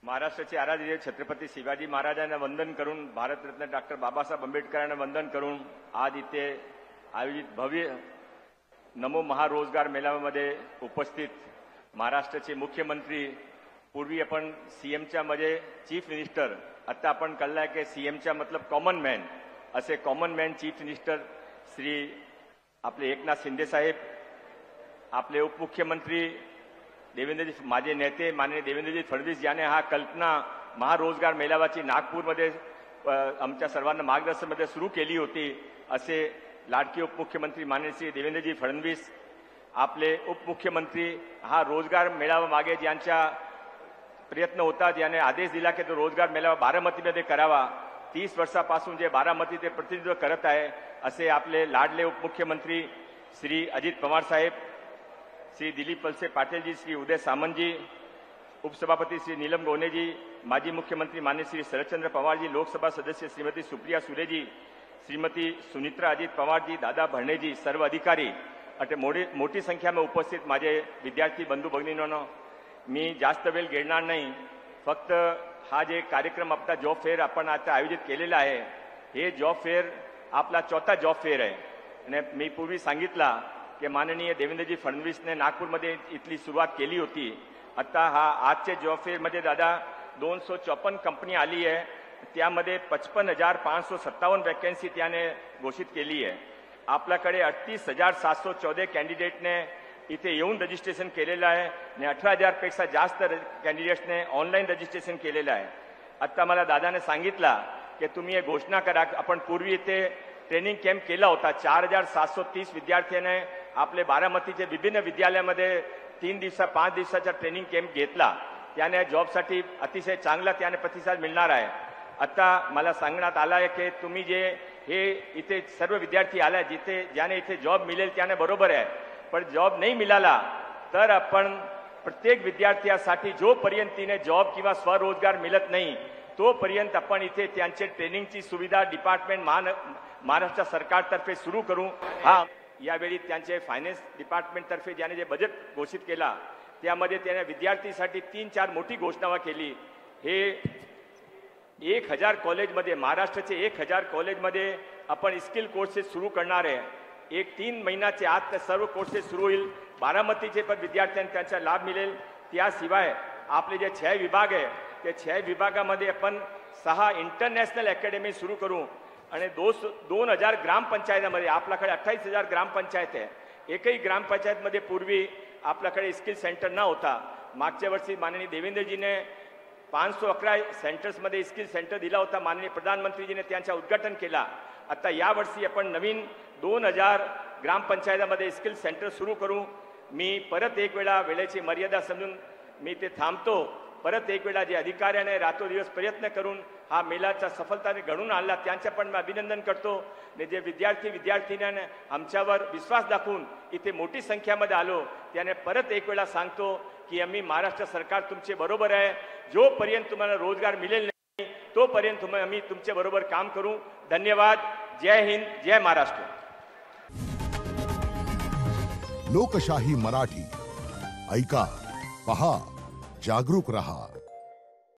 महाराष्ट्राचे आराध्य छत्रपती शिवाजी महाराजांना वंदन करून, भारतरत्न डॉक्टर बाबासाहेब आंबेडकरांना वंदन करून आज इथे आयोजित भव्य नमो महारोजगार मेळाव्यामध्ये उपस्थित महाराष्ट्राचे मुख्यमंत्री, पूर्वी आपण सीएमच्या मध्ये चीफ मिनिस्टर, आता आपण कळलाय की सीएमच्या मतलब कॉमन मॅन, असे common man chief minister Shri आपले एकनाथ शिंदे साहेब, आपले उपमुख्यमंत्री देवेंद्रजी, माझे नेते माननीय देवेंद्रजी फडणवीस यांनी हा कल्पना महारोजगार मेळाव्याची नागपूरमध्ये आमच्या सर्वांना मार्गदर्शनमध्ये सुरू केली होती, असे लाडके उपमुख्यमंत्री माननीय श्री देवेंद्रजी फडणवीस, आपले उपमुख्यमंत्री हा रोजगार मेळावा मागे ज्यांचा प्रयत्न होता, ज्याने आदेश दिला की तो रोजगार मेळावा बारामतीमध्ये करावा, 30 वर्षापासून जे बारामती ते प्रतिनिधित्व करत आहे, असे आपले लाडले उपमुख्यमंत्री श्री अजित पवार साहेब, श्री दिलीप वलसे पाटीलजी, श्री उदय सामंतजी, उपसभापती श्री नीलम गोनेजी, माजी मुख्यमंत्री माननीय श्री शरदचंद्र पवारजी, लोकसभा सदस्य श्रीमती सुप्रिया सुलेजी, श्रीमती सुनित्रा अजित पवारजी, दादा भरणेजी, सर्व अधिकारी अटे मोठी संख्या में उपस्थित माझे विद्यार्थी बंधू भगिनींनो, मी जास्त वेळ घेणार नाही. फक्त हा जे कार्यक्रम आपला जॉब फेअर आपण आता आयोजित केलेला आहे, हे जॉब फेअर आपला चौथा जॉब फेअर आहे. आणि मी पूर्वी सांगितला की माननीय देवेंद्रजी फडणवीसने नागपूरमध्ये इथली सुरुवात केली होती. आता हा आजचे जॉब फेअरमध्ये दादा 254 कंपनी आली आहे, त्यामध्ये 55,557 वॅकन्सी त्याने घोषित केली आहे. आपल्याकडे 38,714 कॅन्डिडेटने इथे येऊन रजिस्ट्रेशन केलेलं आहे आणि 18,000 पेक्षा जास्त कॅन्डिडेट्सने ऑनलाईन रजिस्ट्रेशन केलेलं आहे. आता मला दादाने सांगितला की तुम्ही हे घोषणा करा. आपण पूर्वी इथे ट्रेनिंग कॅम्प केला होता. 4,730 विद्यार्थ्यांनी आपले बारामतीचे विभिन्न विद्यालयामध्ये 3 दिवसा 5 दिवसाचा ट्रेनिंग कॅम्प घेतला. त्याने जॉबसाठी अतिशय चांगला त्याने प्रतिसाद मिळणार आहे. आता मला सांगण्यात आलं आहे की तुम्ही जे हे इथे सर्व विद्यार्थी आला, ज्याने इथे जॉब मिळेल त्याने बरोबर आहे, पण जॉब नाही मिळाला तर आपण प्रत्येक विद्यार्थ्यासाठी जोपर्यंत तिने जॉब किंवा स्वरोजगार मिळत नाही तोपर्यंत आपण इथे त्यांचे ट्रेनिंगची सुविधा डिपार्टमेंट महाराष्ट्र सरकारतर्फे सुरू करू. हा यावेळी त्यांचे फायनान्स डिपार्टमेंटतर्फे ज्याने जे बजेट घोषित केला त्यामध्ये त्याने विद्यार्थीसाठी 3-4 मोठी घोषणा केली. हे 1,000 कॉलेजमध्ये, महाराष्ट्राचे 1,000 कॉलेजमध्ये आपण स्किल कोर्सेस सुरू करणार आहे. 3 महिन्याचे आत ते सर्व कोर्सेस सुरू होईल. बारामतीचे पण विद्यार्थ्यांना त्याचा लाभ मिळेल. त्याशिवाय आपले जे 6 विभाग आहे त्या 6 विभागामध्ये आपण 6 इंटरनॅशनल अकॅडमी सुरू करू आणि 2,000 ग्रामपंचायतीमध्ये, आपल्याकडे 28,000 ग्रामपंचायत आहे. एकही ग्रामपंचायतमध्ये पूर्वी आपल्याकडे स्किल सेंटर न होता. मागच्या वर्षी माननीय देवेंद्रजीने 511 सेंटर्समध्ये स्किल सेंटर दिला होता. माननीय प्रधानमंत्रीजीने त्यांचा उद्घाटन केला. आता यावर्षी आपण नवीन 2,000 ग्रामपंचायतीमध्ये स्किल सेंटर सुरू करू. मी परत एक वेळा वेळेची मर्यादा समजून मी ते थांबतो. परत एक वेळा जे अधिकाऱ्याने रातोदिवस प्रयत्न करून हा मेळाचा सफलताने घडून आणला त्यांचे पण मी अभिनंदन करतो. आणि जे विद्यार्थ्यांनी आमच्यावर विश्वास दाखवून इथे मोठी संख्यामध्ये आलो त्याने परत एक वेळा सांगतो की आम्ही महाराष्ट्र सरकार तुमचे बरोबर आहे. जोपर्यंत तुम्हाला रोजगार मिळेल नाही तोपर्यंत आम्ही तुमच्या बरोबर काम करू. धन्यवाद. जय हिंद, जय महाराष्ट्र. लोकशाही मराठी ऐका, पहा, जागरूक रहा.